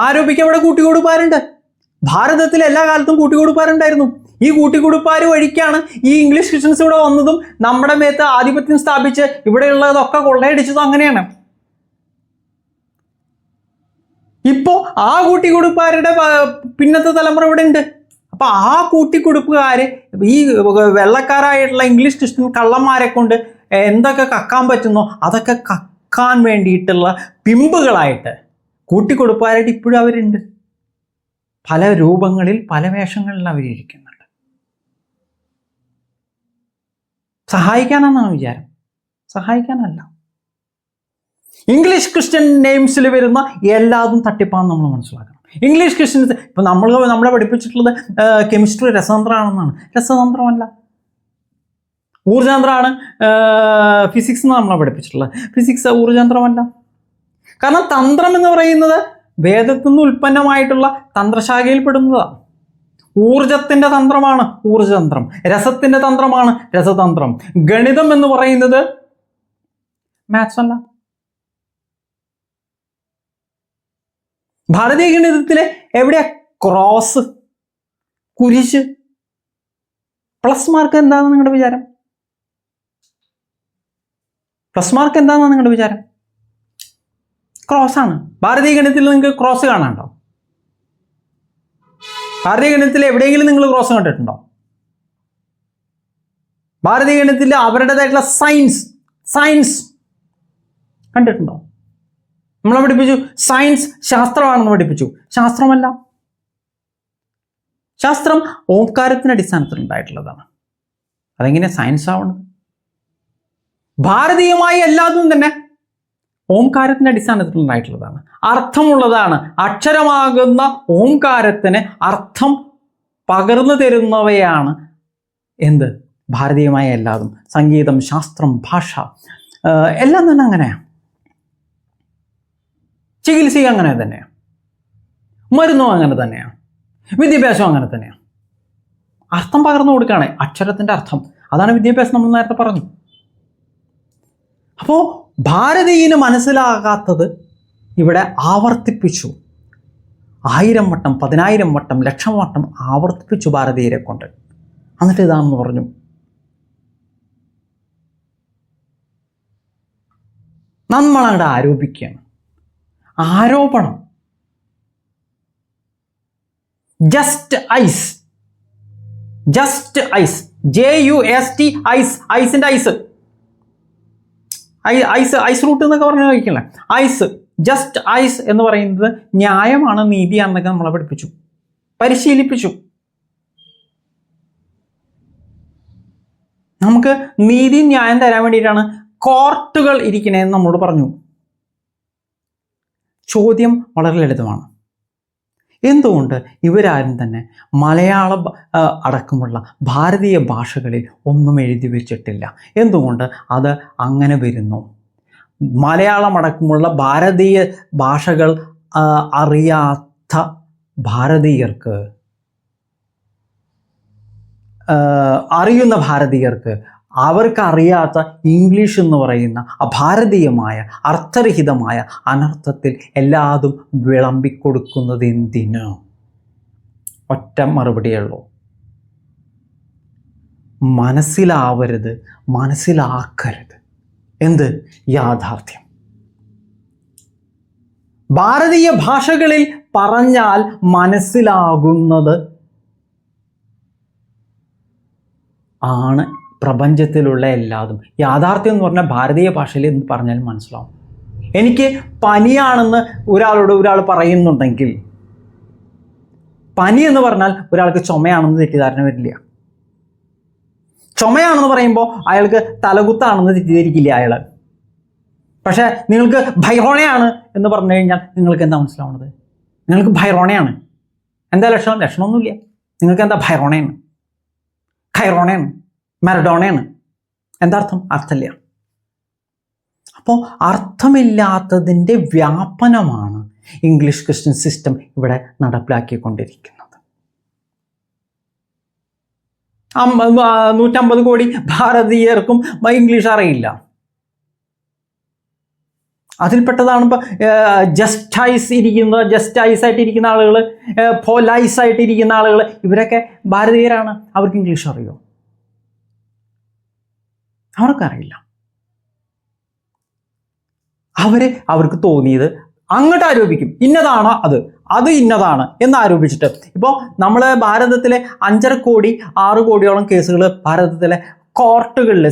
ആരോപിക്കാൻ ഇവിടെ കൂട്ടിക്കൊടുപ്പാരുണ്ട്. ഭാരതത്തിൽ എല്ലാ കാലത്തും കൂട്ടിക്കൊടുപ്പാരുണ്ടായിരുന്നു. ഈ കൂട്ടിക്കൊടുപ്പാർ വഴിക്കാണ് ഈ ഇംഗ്ലീഷ് ക്രിസ്ത്യൻസ് ഇവിടെ വന്നതും നമ്മുടെ മേത്ത് ആധിപത്യം സ്ഥാപിച്ച് ഇവിടെയുള്ളതൊക്കെ കൊള്ളയടിച്ചതും അങ്ങനെയാണ്. ഇപ്പോൾ ആ കൂട്ടിക്കൊടുപ്പാരുടെ പിന്നത്തെ തലമുറ ഇവിടെ ഉണ്ട്. അപ്പൊ ആ കൂട്ടിക്കൊടുപ്പുകാര് ഈ വെള്ളക്കാരായിട്ടുള്ള ഇംഗ്ലീഷ് ക്രിസ്ത്യൻ കള്ളന്മാരെ കൊണ്ട് എന്തൊക്കെ കക്കാൻ പറ്റുന്നോ അതൊക്കെ കക്കാൻ വേണ്ടിയിട്ടുള്ള പിമ്പുകളായിട്ട് കൂട്ടിക്കൊടുപ്പുകാരായിട്ട് ഇപ്പോഴും അവരുണ്ട്. പല രൂപങ്ങളിൽ പല വേഷങ്ങളിൽ അവരിയ്ക്കുന്നുണ്ട്. സഹായിക്കാനെന്നാണ് വിചാരം. സഹായിക്കാനല്ല. ഇംഗ്ലീഷ് ക്രിസ്ത്യൻ നെയിംസിൽ വരുന്ന എല്ലാതും തട്ടിപ്പാന്ന് നമ്മൾ മനസ്സിലാക്കണം. ഇംഗ്ലീഷ് ക്രിസ്ത്യൻസ് ഇപ്പം നമ്മളെ പഠിപ്പിച്ചിട്ടുള്ളത് കെമിസ്ട്രി രസതന്ത്രമാണെന്നാണ്. രസതന്ത്രമല്ല, ഊർജതന്ത്രമാണ് ഫിസിക്സ് എന്ന് നമ്മളെ പഠിപ്പിച്ചിട്ടുള്ളത്. ഫിസിക്സ് ഊർജതന്ത്രമല്ല. കാരണം തന്ത്രം എന്ന് പറയുന്നത് വേദത്തിൽ നിന്ന് ഉൽപ്പന്നമായിട്ടുള്ള തന്ത്രശാഖയിൽ പെടുന്നതാണ്. ഊർജത്തിൻ്റെ തന്ത്രമാണ് ഊർജതന്ത്രം, രസത്തിൻ്റെ തന്ത്രമാണ് രസതന്ത്രം. ഗണിതം എന്ന് പറയുന്നത് മാത്സ് അല്ല. ഭാരതീയ ഗണിതത്തിലെ എവിടെയാ ക്രോസ്, കുരിശ്? പ്ലസ് മാർക്ക് എന്താണെന്ന് നിങ്ങളുടെ വിചാരം? പ്ലസ് മാർക്ക് എന്താണെന്ന് നിങ്ങളുടെ വിചാരം? ക്രോസ് ആണ്. ഭാരതീയ ഗണിതത്തിൽ നിങ്ങൾക്ക് ക്രോസ് കാണാനുണ്ടോ? ഭാരതീയ ഗണിതത്തിൽ എവിടെയെങ്കിലും നിങ്ങൾ ക്രോസ് കണ്ടിട്ടുണ്ടോ? ഭാരതീയ ഗണിതത്തിൽ അവരുടേതായിട്ടുള്ള സയൻസ് കണ്ടിട്ടുണ്ടോ? നമ്മളെ പഠിപ്പിച്ചു സയൻസ് ശാസ്ത്രമാണെന്ന് പഠിപ്പിച്ചു. ശാസ്ത്രമല്ല. ശാസ്ത്രം ഓംകാരത്തിന്റെ അടിസ്ഥാനത്തിൽ ഉണ്ടായിട്ടുള്ളതാണ്. അതെങ്ങനെ സയൻസ് ആവണത്? ഭാരതീയമായി എല്ലാതും തന്നെ ഓംകാരത്തിന്റെ അടിസ്ഥാനത്തിൽ ഉണ്ടായിട്ടുള്ളതാണ്, അർത്ഥമുള്ളതാണ്. അക്ഷരമാകുന്ന ഓംകാരത്തിന് അർത്ഥം പകർന്നു തരുന്നവയാണ് എന്ത്? ഭാരതീയമായ എല്ലാതും. സംഗീതം, ശാസ്ത്രം, ഭാഷ എല്ലാം തന്നെ അങ്ങനെയാണ്. ചികിത്സയും അങ്ങനെ തന്നെയാണ്, മരുന്നും അങ്ങനെ തന്നെയാണ്, വിദ്യാഭ്യാസവും അങ്ങനെ തന്നെയാണ്. അർത്ഥം പകർന്നു കൊടുക്കുകയാണ്, അക്ഷരത്തിൻ്റെ അർത്ഥം. അതാണ് വിദ്യാഭ്യാസം. നമ്മൾ നേരത്തെ പറഞ്ഞു. അപ്പോൾ ഭാരതീയന് മനസ്സിലാകാത്തത് ഇവിടെ ആവർത്തിപ്പിച്ചു. 1000 വട്ടം, 10000 വട്ടം, 1,00,000 വട്ടം ആവർത്തിപ്പിച്ചു ഭാരതീയരെ കൊണ്ട്. എന്നിട്ട് ഇതാണെന്ന് പറഞ്ഞു. നമ്മളവിടെ ആരോപിക്കുകയാണ്. ആരോപണം. ജസ്റ്റ് ഐസ്, JUST ഐസ്, ഐസിന്റെ ഐസ്, ഐസ് റൂട്ട് എന്നൊക്കെ പറഞ്ഞു കഴിക്കണേ. ഐസ്, ജസ്റ്റ് ഐസ് എന്ന് പറയുന്നത് ന്യായമാണ്, നീതിയാണെന്നൊക്കെ നമ്മളെ പഠിപ്പിച്ചു, പരിശീലിപ്പിച്ചു. നമുക്ക് നീതി ന്യായം തരാൻ വേണ്ടിയിട്ടാണ് കോർട്ടുകൾ ഇരിക്കണേന്ന് നമ്മളോട് പറഞ്ഞു. ചോദ്യം വളരെ ലളിതമാണ്. എന്തുകൊണ്ട് ഇവരാരും തന്നെ മലയാളം അടക്കമുള്ള ഭാരതീയ ഭാഷകളിൽ ഒന്നും എഴുതി വെച്ചിട്ടില്ല? എന്തുകൊണ്ട് അത് അങ്ങനെ വരുന്നു? മലയാളം അടക്കമുള്ള ഭാരതീയ ഭാഷകൾ അറിയാത്ത ഭാരതീയർക്ക്, അറിയുന്ന ഭാരതീയർക്ക് അവർക്കറിയാത്ത ഇംഗ്ലീഷ് എന്ന് പറയുന്ന അഭാരതീയമായ അർത്ഥരഹിതമായ അനർത്ഥത്തിൽ എല്ലാതും വിളമ്പിക്കൊടുക്കുന്നത് എന്തിന്? ഒറ്റ മറുപടിയുള്ളൂ, മനസ്സിലാവരുത്, മനസ്സിലാക്കരുത്. എന്ത്? യാഥാർത്ഥ്യം. ഭാരതീയ ഭാഷകളിൽ പറഞ്ഞാൽ മനസ്സിലാകുന്നത് ആണ് പ്രപഞ്ചത്തിലുള്ള എല്ലാതും. യാഥാർത്ഥ്യം എന്ന് പറഞ്ഞാൽ ഭാരതീയ ഭാഷയിൽ എന്ത് പറഞ്ഞാലും മനസ്സിലാവും. എനിക്ക് പനിയാണെന്ന് ഒരാൾ പറയുന്നുണ്ടെങ്കിൽ, പനി എന്ന് പറഞ്ഞാൽ ഒരാൾക്ക് ചുമയാണെന്ന് തെറ്റിദ്ധാരണ വരില്ല. ചുമയാണെന്ന് പറയുമ്പോൾ അയാൾക്ക് തലകുത്താണെന്ന് തെറ്റിദ്ധരിക്കില്ല അയാൾ. പക്ഷെ നിങ്ങൾക്ക് ഭൈറോണയാണ് എന്ന് പറഞ്ഞു കഴിഞ്ഞാൽ നിങ്ങൾക്ക് എന്താ മനസ്സിലാവുന്നത്? നിങ്ങൾക്ക് ഭൈറോണയാണ്. എന്താ ലക്ഷണം? ലക്ഷണമൊന്നുമില്ല. നിങ്ങൾക്ക് എന്താ ഭൈറോണയാണ്, ഖൈറോണയാണ്, മരഡോണയാണ്. എന്താ അർത്ഥം? അർത്ഥമില്ല. അപ്പോൾ അർത്ഥമില്ലാത്തതിൻ്റെ വ്യാപനമാണ് ഇംഗ്ലീഷ് ക്രിസ്ത്യൻ സിസ്റ്റം ഇവിടെ നടപ്പിലാക്കിക്കൊണ്ടിരിക്കുന്നത്. 150 കോടി ഭാരതീയർക്കും ഇംഗ്ലീഷ് അറിയില്ല. അതിൽപ്പെട്ടതാണ് ഇപ്പോൾ ജസ്റ്റ് ഐസ് ആയിട്ടിരിക്കുന്ന ആളുകൾ, പോലൈസ് ആയിട്ടിരിക്കുന്ന ആളുകൾ. ഇവരൊക്കെ ഭാരതീയരാണ്. അവർക്ക് ഇംഗ്ലീഷ് അറിയോ? അവർക്കറിയില്ല. അവർക്ക് തോന്നിയത് അങ്ങോട്ട് ആരോപിക്കും. ഇന്നതാണ് അത് ഇന്നതാണ് എന്ന് ആരോപിച്ചിട്ട്. ഇപ്പോൾ നമ്മൾ ഭാരതത്തിലെ 5.5 കോടി 6 കോടിയോളം കേസുകൾ ഭാരതത്തിലെ കോർട്ടുകളിൽ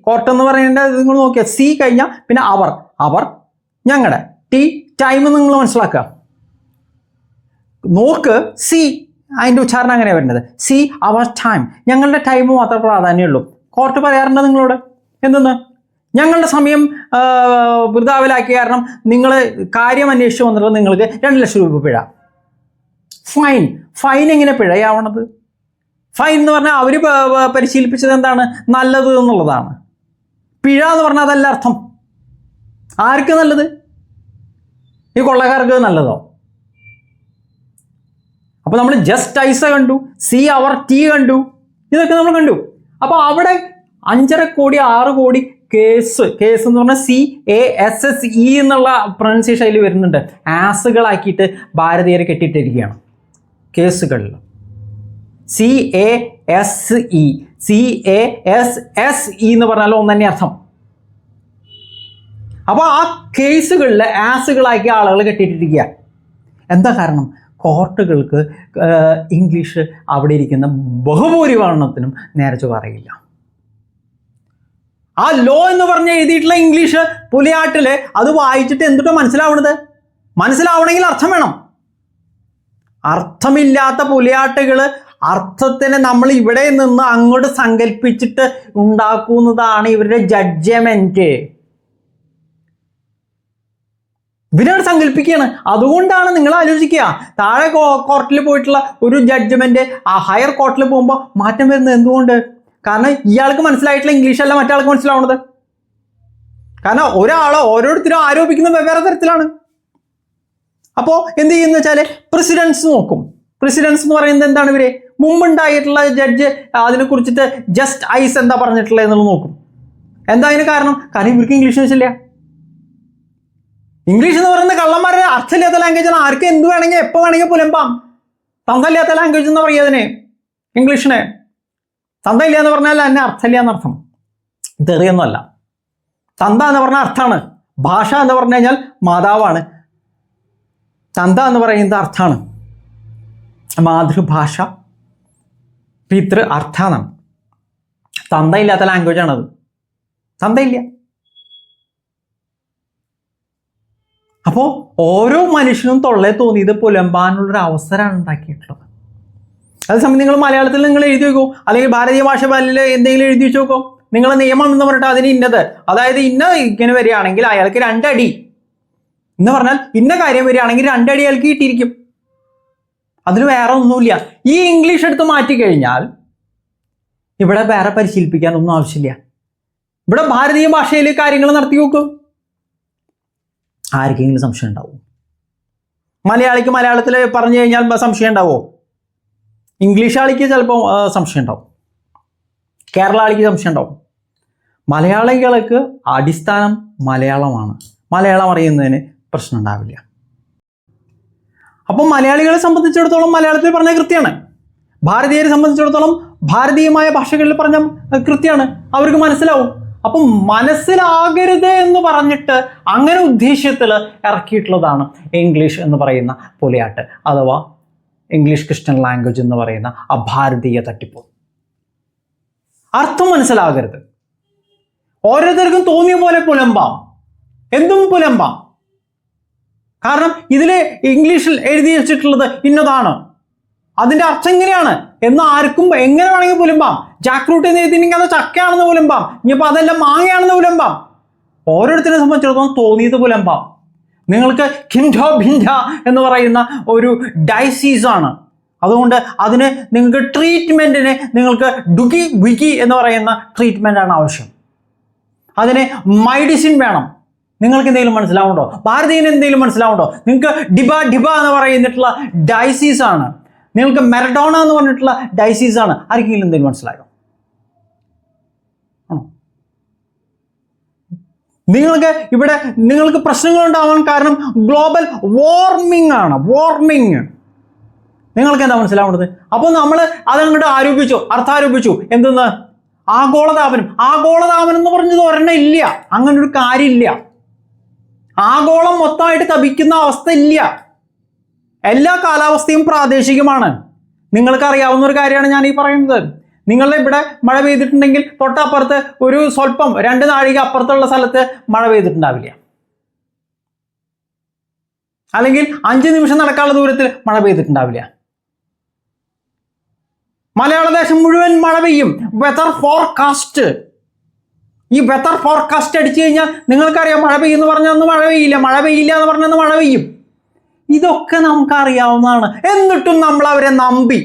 കോർട്ട് എന്ന് പറയുന്നത് നിങ്ങൾ നോക്കിയാൽ സി കഴിഞ്ഞാൽ പിന്നെ അവർ ഞങ്ങളുടെ ടൈം നിങ്ങൾ മനസ്സിലാക്കുക. നോക്ക്, സി അതിൻ്റെ ഉച്ചാരണം അങ്ങനെയാണ് വരുന്നത്. സി അവർ ടൈം, ഞങ്ങളുടെ ടൈം മാത്രമേ പ്രാധാന്യമുള്ളൂ. കോർട്ട് പറയാറുണ്ട് നിങ്ങളോട് എന്തെന്ന്? ഞങ്ങളുടെ സമയം വൃഥാവിലാക്കിയ കാരണം നിങ്ങൾ കാര്യം അന്വേഷിച്ച് വന്നിട്ട് നിങ്ങൾക്ക് 2 ലക്ഷം രൂപ പിഴ. ഫൈൻ എങ്ങനെ പിഴയാവണത്? ഫൈൻ എന്ന് പറഞ്ഞാൽ അവർ പരിശീലിപ്പിച്ചത് എന്താണ്? നല്ലത് എന്നുള്ളതാണ്. പിഴ എന്ന് പറഞ്ഞാൽ അതല്ല അർത്ഥം. ആർക്ക് നല്ലത്? ഈ കൊള്ളക്കാർക്ക് നല്ലതോ? അപ്പൊ നമ്മൾ ജസ്റ്റ് ഐസ കണ്ടു, സി അവർ ടീ കണ്ടു, ഇതൊക്കെ നമ്മൾ കണ്ടു. അപ്പൊ അവിടെ 5.5 കോടി 6 കോടി കേസ് എന്ന് പറഞ്ഞാൽ CASSE എന്നുള്ള പ്രൊനൗൺസിയേഷൻ അതിൽ വരുന്നുണ്ട്. ആസുകളാക്കിയിട്ട് ഭാരതീയരെ കെട്ടിയിട്ടിരിക്കുകയാണ് കേസുകളിൽ. CASSE എന്ന് പറഞ്ഞാൽ ഒന്ന് തന്നെ അർത്ഥം. അപ്പോൾ ആ കേസുകളിൽ ആസുകളാക്കിയ ആളുകൾ കെട്ടിയിട്ടിരിക്കുക. എന്താ കാരണം? കോർട്ടുകൾക്ക് ഇംഗ്ലീഷ് അവിടെ ഇരിക്കുന്ന ബഹുഭൂരിപക്ഷത്തിനും നേരെ പറയില്ല. ആ ലോ എന്ന് പറഞ്ഞ് എഴുതിയിട്ടുള്ള ഇംഗ്ലീഷ് പുലിയാട്ടില് അത് വായിച്ചിട്ട് എന്തിട്ടോ മനസ്സിലാവണത്? മനസ്സിലാവണമെങ്കിൽ അർത്ഥം വേണം. അർത്ഥമില്ലാത്ത പുലിയാട്ടുകൾ അർത്ഥത്തിന് നമ്മൾ ഇവിടെ നിന്ന് അങ്ങോട്ട് സങ്കല്പിച്ചിട്ട് ഉണ്ടാക്കുന്നതാണ് ഇവരുടെ ജഡ്ജ്മെന്റ്. ഇവരാണ് സങ്കല്പിക്കുകയാണ്. അതുകൊണ്ടാണ് നിങ്ങൾ ആലോചിക്കുക, താഴെ കോർട്ടിൽ പോയിട്ടുള്ള ഒരു ജഡ്ജ്മെന്റ് ആ ഹയർ കോർട്ടിൽ പോകുമ്പോൾ മാറ്റം വരുന്നത് എന്തുകൊണ്ട്? കാരണം ഇയാൾക്ക് മനസ്സിലായിട്ടുള്ള ഇംഗ്ലീഷ് അല്ല മറ്റാൾക്ക് മനസ്സിലാവുന്നത്. കാരണം ഓരോരുത്തരും ആരോപിക്കുന്നത് വെവ്വേറെ തരത്തിലാണ്. അപ്പോൾ എന്ത് ചെയ്യുന്ന വെച്ചാൽ പ്രസിഡൻസ് നോക്കും. പ്രസിഡൻസ് എന്ന് പറയുന്നത് എന്താണ്? ഇവര് മുമ്പുണ്ടായിട്ടുള്ള ജഡ്ജ് അതിനെ കുറിച്ചിട്ട് ജസ്റ്റ് ഐസ് എന്താ പറഞ്ഞിട്ടുള്ളത് എന്നുള്ളത് നോക്കും. എന്താ അതിന് കാരണം? കാരണം ഇവർക്ക് ഇംഗ്ലീഷ് വെച്ചില്ല. ഇംഗ്ലീഷ് എന്ന് പറയുന്നത് കള്ളന്മാരുടെ അർത്ഥമില്ലാത്ത ലാംഗ്വേജാണ്. ആർക്ക് എന്ത് വേണമെങ്കിൽ എപ്പോൾ വേണമെങ്കിൽ പുലമ്പാം. തന്തയില്ലാത്ത ലാംഗ്വേജ് എന്ന് പറയുക അതിന്, ഇംഗ്ലീഷിനെ. തന്തയില്ല എന്ന് പറഞ്ഞാൽ അതിന് അർത്ഥമില്ല എന്നർത്ഥം, തെറിയൊന്നുമല്ല. തന്ത എന്ന് പറഞ്ഞാൽ അർത്ഥമാണ്. ഭാഷ എന്ന് പറഞ്ഞു കഴിഞ്ഞാൽ മാതാവാണ്. തന്ത എന്ന് പറയുന്നത് അർത്ഥമാണ്. മാതൃഭാഷ, പിതൃ അർത്ഥാണ്. തന്തയില്ലാത്ത ലാംഗ്വേജാണത്. തന്തയില്ല. അപ്പോൾ ഓരോ മനുഷ്യനും തൊള്ളേ തോന്നിയത് പുലമ്പാനുള്ളൊരു അവസരമാണ് ഉണ്ടാക്കിയിട്ടുള്ളത്. അതേസമയം നിങ്ങൾ മലയാളത്തിൽ നിങ്ങൾ എഴുതി വെക്കൂ, അല്ലെങ്കിൽ ഭാരതീയ ഭാഷ പാലിൽ എന്തെങ്കിലും എഴുതി വെച്ച് നോക്കോ. നിങ്ങൾ നിയമം എന്ന് പറഞ്ഞിട്ട് അതിന് ഇന്നത്, അതായത് ഇന്ന ഇങ്ങനെ വരികയാണെങ്കിൽ അയാൾക്ക് 2 അടി എന്ന് പറഞ്ഞാൽ ഇന്ന കാര്യം വരികയാണെങ്കിൽ 2 അടി അയാൾക്ക് കിട്ടിയിരിക്കും. അതിന് വേറെ ഒന്നുമില്ല. ഈ ഇംഗ്ലീഷ് എടുത്ത് മാറ്റി കഴിഞ്ഞാൽ ഇവിടെ വേറെ പരിശീലിപ്പിക്കാനൊന്നും ആവശ്യമില്ല. ഇവിടെ ഭാരതീയ ഭാഷയിൽ കാര്യങ്ങൾ നടത്തി നോക്കും. ആർക്കെങ്കിലും സംശയം ഉണ്ടാവും? മലയാളിക്ക് മലയാളത്തിൽ പറഞ്ഞു കഴിഞ്ഞാൽ സംശയം ഉണ്ടാവോ? ഇംഗ്ലീഷ് ആളിക്ക് ചിലപ്പോൾ സംശയം ഉണ്ടാവും. കേരള ആളിക്ക് സംശയം ഉണ്ടാവും. മലയാളികൾക്ക് അടിസ്ഥാനം മലയാളമാണ്. മലയാളം അറിയുന്നതിന് പ്രശ്നം ഉണ്ടാവില്ല. അപ്പം മലയാളികളെ സംബന്ധിച്ചിടത്തോളം മലയാളത്തിൽ പറഞ്ഞാൽ കൃത്യമാണ്. ഭാരതീയരെ സംബന്ധിച്ചിടത്തോളം ഭാരതീയമായ ഭാഷകളിൽ പറഞ്ഞാൽ കൃത്യമാണ്, അവർക്ക് മനസ്സിലാവും. അപ്പം മനസ്സിലാകരുത് എന്ന് പറഞ്ഞിട്ട് അങ്ങനെ ഉദ്ദേശ്യത്തിൽ ഇറക്കിയിട്ടുള്ളതാണ് ഇംഗ്ലീഷ് എന്ന് പറയുന്ന പുലിയാട്ട്, അഥവാ ഇംഗ്ലീഷ് ക്രിസ്ത്യൻ ലാംഗ്വേജ് എന്ന് പറയുന്ന ആ ഭാരതീയ തട്ടിപ്പ്. അർത്ഥം മനസ്സിലാകരുത്. ഓരോരുത്തർക്കും തോന്നിയ പോലെ പുലമ്പാം, എന്തും പുലമ്പാം. കാരണം ഇതിൽ ഇംഗ്ലീഷിൽ എഴുതി വെച്ചിട്ടുള്ളത് ഇന്നതാണ്, അതിൻ്റെ അർത്ഥം എങ്ങനെയാണ് എന്ന് ആർക്കും എങ്ങനെ വേണമെങ്കിൽ പുലമ്പാം. ജാക്ക് ഫ്രൂട്ട് എന്ന് എഴുതിയിട്ടുണ്ടെങ്കിൽ അത് ചക്കയാണെന്ന് പുലമ്പാം, ഇനിയിപ്പോൾ അതെല്ലാം മാങ്ങയാണെന്ന് പുലമ്പാം. ഓരോരുത്തരെ സംബന്ധിച്ചിടത്തോളം തോന്നിയത് പുലമ്പാം. നിങ്ങൾക്ക് കിൻഡോ ഭിൻഡ എന്ന് പറയുന്ന ഒരു ഡൈസീസാണ്. അതുകൊണ്ട് അതിന് നിങ്ങൾക്ക് ട്രീറ്റ്മെൻറ്റിന് നിങ്ങൾക്ക് ഡുഗി വിഗി എന്ന് പറയുന്ന ട്രീറ്റ്മെൻറ്റാണ് ആവശ്യം. അതിന് മെഡിസിൻ വേണം. നിങ്ങൾക്ക് എന്തെങ്കിലും മനസ്സിലാവുണ്ടോ? ഭാരതീയന് എന്തെങ്കിലും മനസ്സിലാവുണ്ടോ? നിങ്ങൾക്ക് ഡിബ എന്ന് പറയുന്നിട്ടുള്ള ഡൈസീസാണ്. നിങ്ങൾക്ക് മെറഡോണ എന്ന് പറഞ്ഞിട്ടുള്ള ഡൈസീസാണ്. ആർക്കെങ്കിലും എന്തെങ്കിലും മനസ്സിലായോ? നിങ്ങൾക്ക് പ്രശ്നങ്ങൾ ഉണ്ടാവാൻ കാരണം ഗ്ലോബൽ വാർമിംഗ് ആണ്. വാർമിംഗ് നിങ്ങൾക്ക് എന്താ മനസ്സിലാവേണ്ടത്? അപ്പോൾ നമ്മൾ അതങ്ങോട്ട് അർത്ഥാരോപിച്ചു. എന്തെന്ന്? ആഗോളതാപനം. ആഗോളതാപനം എന്ന് പറഞ്ഞത് ഒരെണ്ണം ഇല്ല, അങ്ങനെ ഒരു കാര്യമില്ല. ആഗോളം മൊത്തമായിട്ട് തപിക്കുന്ന അവസ്ഥ ഇല്ല. എല്ലാ കാലാവസ്ഥയും പ്രാദേശികമാണ്. നിങ്ങൾക്ക് അറിയാവുന്ന ഒരു കാര്യമാണ് ഞാൻ ഈ പറയുന്നത്. നിങ്ങളുടെ ഇവിടെ മഴ പെയ്തിട്ടുണ്ടെങ്കിൽ തൊട്ടപ്പുറത്ത് ഒരു സ്വല്പം 2 നാഴിക അപ്പുറത്തുള്ള സ്ഥലത്ത് മഴ പെയ്തിട്ടുണ്ടാവില്ല. അല്ലെങ്കിൽ 5 നിമിഷം നടക്കാനുള്ള ദൂരത്തിൽ മഴ പെയ്തിട്ടുണ്ടാവില്ല. മലയാളദേശം മുഴുവൻ മഴ പെയ്യും. വെതർ ഫോർകാസ്റ്റ്, ഈ വെതർ ഫോർകാസ്റ്റ് അടിച്ചു കഴിഞ്ഞാൽ നിങ്ങൾക്കറിയാം മഴ പെയ്യുമെന്ന് പറഞ്ഞാൽ അന്ന് മഴ പെയ്യില്ല, മഴ പെയ്യില്ല എന്ന് പറഞ്ഞാൽ മഴ പെയ്യും. ഇതൊക്കെ നമുക്കറിയാവുന്നതാണ്. എന്നിട്ടും നമ്മൾ അവരെ നമ്പി.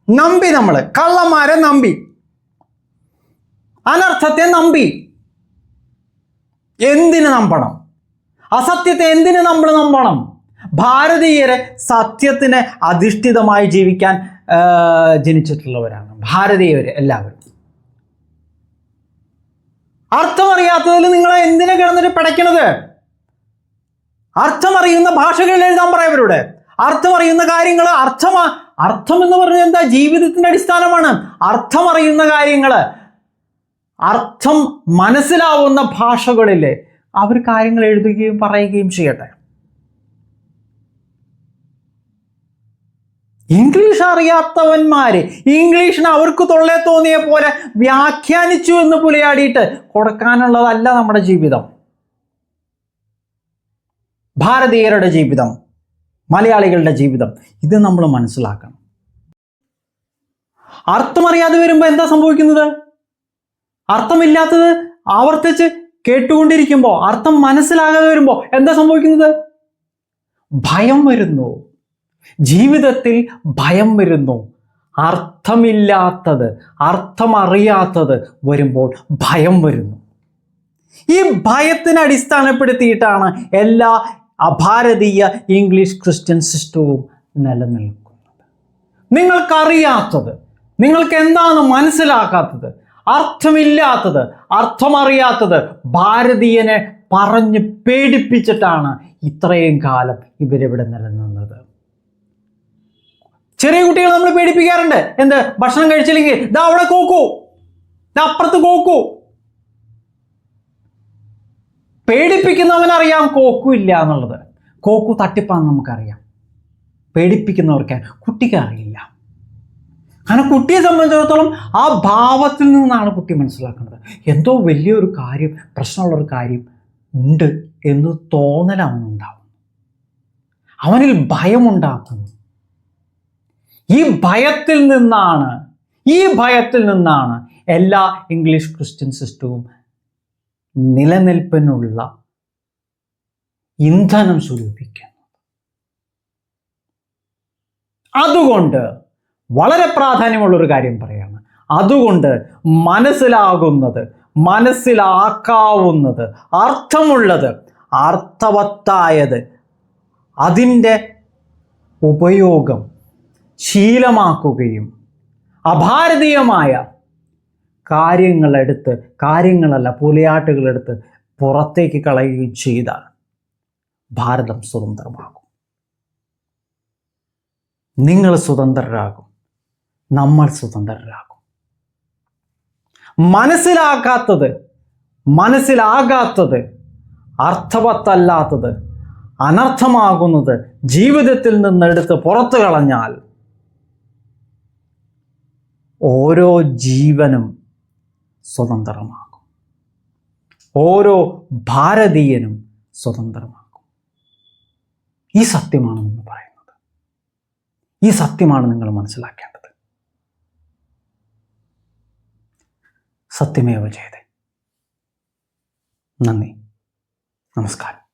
നമ്പി, നമ്മൾ കള്ളന്മാരെ നമ്പി, അനർത്ഥത്തെ നമ്പി. എന്തിന് നമ്പണം? അസത്യത്തെ എന്തിന് നമ്മൾ നമ്പണം? ഭാരതീയരെ സത്യത്തിന് അധിഷ്ഠിതമായി ജീവിക്കാൻ ജനിച്ചിട്ടുള്ളവരാണ് ഭാരതീയർ എല്ലാവരും. അർത്ഥമറിയാത്തതിൽ നിങ്ങൾ എന്തിനാ കിടന്നിട്ട് പിടയ്ക്കണത്? അർത്ഥമറിയുന്ന ഭാഷകളിൽ എഴുതാൻ പറയവരുടെ. അർത്ഥമറിയുന്ന കാര്യങ്ങൾ അർത്ഥം എന്ന് പറഞ്ഞാൽ എന്താ? ജീവിതത്തിന്റെ അടിസ്ഥാനമാണ്. അർത്ഥമറിയുന്ന കാര്യങ്ങൾ, അർത്ഥം മനസ്സിലാവുന്ന ഭാഷകളിൽ അവർ കാര്യങ്ങൾ എഴുതുകയും പറയുകയും ചെയ്യട്ടെ. ഇംഗ്ലീഷ് അറിയാത്തവന്മാര് ഇംഗ്ലീഷിന് അവർക്ക് തൊള്ളേ തോന്നിയ പോലെ വ്യാഖ്യാനിച്ചു എന്ന് പുലയാടിയിട്ട് കൊടുക്കാനുള്ളതല്ല നമ്മുടെ ജീവിതം. ഭാരതീയരുടെ ജീവിതം, മലയാളികളുടെ ജീവിതം, ഇത് നമ്മൾ മനസ്സിലാക്കണം. അർത്ഥമറിയാതെ വരുമ്പോൾ എന്താ സംഭവിക്കുന്നത്? അർത്ഥമില്ലാത്തത് ആവർത്തിച്ച് കേട്ടുകൊണ്ടിരിക്കുമ്പോൾ, അർത്ഥം മനസ്സിലാകാതെ വരുമ്പോൾ എന്താ സംഭവിക്കുന്നത്? ഭയം വരുന്നു. ജീവിതത്തിൽ ഭയം വരുന്നു. അർത്ഥമില്ലാത്തത്, അർത്ഥമറിയാത്തത് വരുമ്പോൾ ഭയം വരുന്നു. ഈ ഭയത്തിനെ അടിസ്ഥാനപ്പെടുത്തിയിട്ടാണ് എല്ലാ അഭാരതീയ ഇംഗ്ലീഷ് ക്രിസ്ത്യൻ സിസ്റ്റവും നിലനിൽക്കുന്നത്. നിങ്ങൾക്കറിയാത്തത്, നിങ്ങൾക്ക് എന്താണ് മനസ്സിലാക്കാത്തത്, അർത്ഥമില്ലാത്തത്, അർത്ഥമറിയാത്തത് ഭാരതീയനെ പറഞ്ഞ് പേടിപ്പിച്ചിട്ടാണ് ഇത്രയും കാലം ഇവരിവിടെ നിലനിന്നത്. ചെറിയ കുട്ടികൾ നമ്മൾ പേടിപ്പിക്കാറുണ്ട്. എന്ത്? ഭക്ഷണം കഴിച്ചില്ലെങ്കിൽ ദാ അവിടെ കോക്കൂ, ദാ അപ്പുറത്ത് കോക്കൂ. പേടിപ്പിക്കുന്നവനറിയാം കോക്കു ഇല്ല എന്നുള്ളത്. കോക്കു തട്ടിപ്പാന്ന് നമുക്കറിയാം. പേടിപ്പിക്കുന്നവർക്ക്, കുട്ടിക്ക് അറിയില്ല. കാരണം കുട്ടിയെ സംബന്ധിച്ചിടത്തോളം ആ ഭാവത്തിൽ നിന്നാണ് കുട്ടി മനസ്സിലാക്കുന്നത്. എന്തോ വലിയൊരു കാര്യം, പ്രശ്നമുള്ളൊരു കാര്യം ഉണ്ട് എന്ന് തോന്നൽ അവനുണ്ടാവും. അവനിൽ ഭയമുണ്ടാക്കുന്നു. ഈ ഭയത്തിൽ നിന്നാണ് എല്ലാ ഇംഗ്ലീഷ് ക്രിസ്ത്യൻ സിസ്റ്റവും നിലനിൽപ്പിനുള്ള ഇന്ധനം സ്വരൂപിക്കുന്നത്. അതുകൊണ്ട് വളരെ പ്രാധാന്യമുള്ളൊരു കാര്യം പറയാണ്. അതുകൊണ്ട് മനസ്സിലാകുന്നത്, മനസ്സിലാക്കാവുന്നത്, അർത്ഥമുള്ളത്, അർത്ഥവത്തായത്, അതിൻ്റെ ഉപയോഗം ശീലമാക്കുകയും അഭാരതീയമായ കാര്യങ്ങളല്ല പുലയാട്ടുകളെടുത്ത് പുറത്തേക്ക് കളയുകയും ചെയ്താൽ ഭാരതം സ്വതന്ത്രമാകും. നിങ്ങൾ സ്വതന്ത്രരാകും, നമ്മൾ സ്വതന്ത്രരാകും. മനസ്സിലാകാത്തത്, അർത്ഥവത്തല്ലാത്തത്, അനർത്ഥമാകുന്നത് ജീവിതത്തിൽ നിന്നെടുത്ത് പുറത്തു കളഞ്ഞാൽ ഓരോ ജീവനും സ്വതന്ത്രമാകും. ഓരോ ഭാരതീയനും സ്വതന്ത്രമാകും. ഈ സത്യമാണ് നമ്മൾ പറയുന്നത്. ഈ സത്യമാണ് നിങ്ങൾ മനസ്സിലാക്കേണ്ടത്. സത്യമേവ ജയതേ. നന്ദി, നമസ്കാരം.